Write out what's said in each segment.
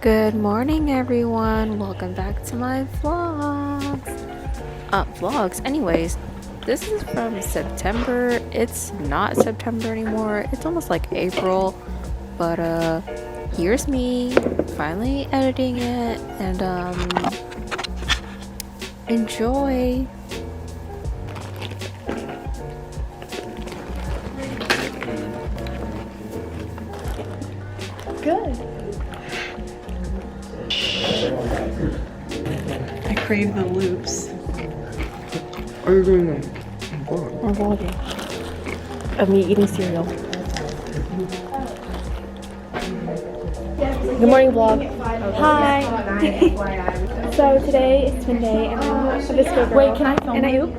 Good morning, everyone. Welcome back to my vlogs. Anyways, this is from September. It's not September anymore. It's almost like April. But here's me finally editing it and enjoy. Good. I crave the loops. Are you doing that? I'm vlogging of me eating cereal. Good morning, vlog. Hi. So today is Twin Day and I'm a vsco girl. Wait, can I film and you?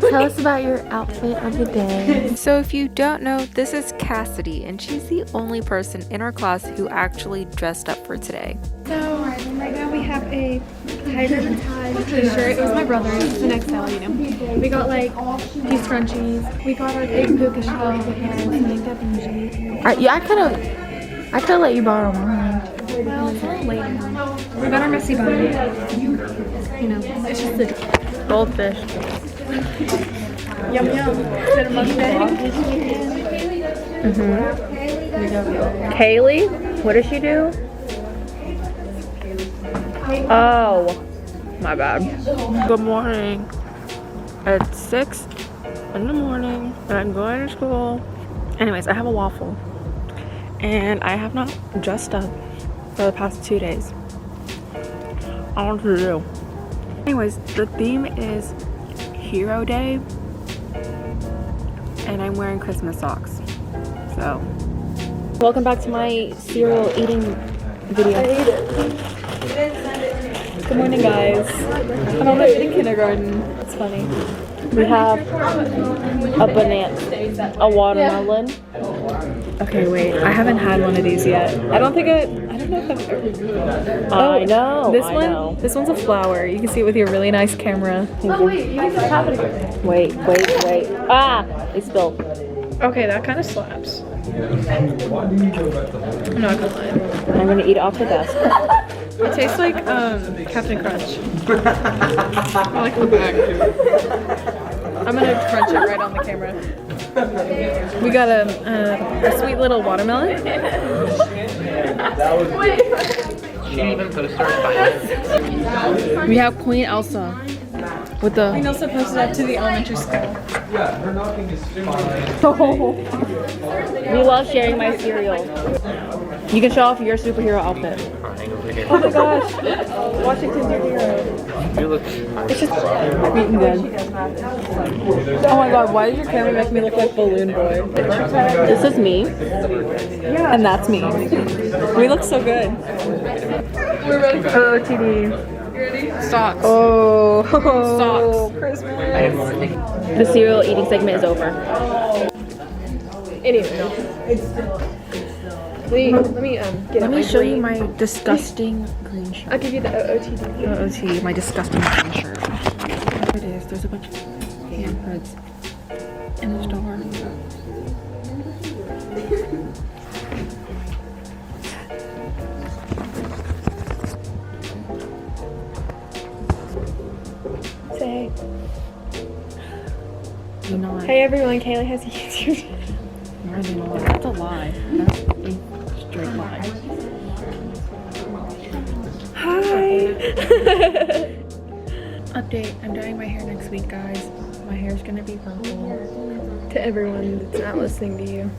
Tell us about your outfit of the day. So if you don't know, this is Cassidy, and she's the only person in our class who actually dressed up for today. So right now we have a tiger tie t-shirt. It was my brother's. It's an XL, you know. We got like these scrunchies. We got our big puka shell and something that bougie. Yeah, I could have let you borrow mine. Well, it's a little later. We got our messy bun. You know, it's just the Goldfish. yum yum. Is it a mukbang? Kaylee, what does she do? Oh, my bad. Good morning. It's 6 in the morning and I'm going to school. Anyways, I have a waffle and I have not dressed up for the past 2 days. I don't know what to do. Anyways, the theme is Hero Day and I'm wearing Christmas socks. So, welcome back to my cereal eating video. Good morning, guys. I'm almost in kindergarten. It's funny. We have a banana, a watermelon. Okay, wait. I haven't had one of these yet. I don't know if I've ever. I know. This I one. know. This one's a flower. You can see it with your really nice camera. Oh wait, you can just have it again. Wait. Ah, they spilled. Okay, that kind of slaps. I'm not gonna lie. I'm gonna eat it off the desk. It tastes like Captain Crunch. I like the back. I'm gonna crunch it right on the camera. We got a sweet little watermelon. We have Queen Elsa with the. Queen Elsa posted up to the elementary school. We love sharing my cereal. You can show off your superhero outfit. Oh my gosh, Washington's your hero. It's just eating good. Oh my god, why does your camera make me look like Balloon Boy? This is me. And that's me. We look so good. We're ready for OOTD. You ready? Socks. Oh, Socks. Christmas. The cereal eating segment is over. Anyway, let me Let me show you my disgusting green shirt. I'll give you the OOTD. OOT, my disgusting green shirt. There it is. There's a bunch of handprints in the store. Say hey. You know what? Hey everyone, Kaylee has a YouTube. That's a lie. That's a straight lie. Hi. Update, I'm dyeing my hair next week, guys. My hair's gonna be purple. To everyone that's not listening to you.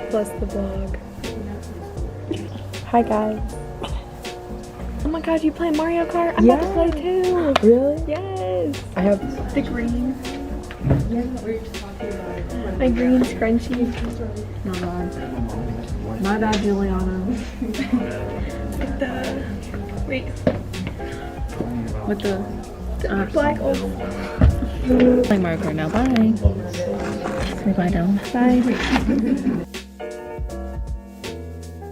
Plus the vlog. Hi, guys. Oh my god, you play Mario Kart? I'm about to play too. Really? Yes. I have The green. My green scrunchie. my bad, Juliana. Wait. With the Black old. playing Mario Kart now. Bye. Say bye, Dylan. Bye.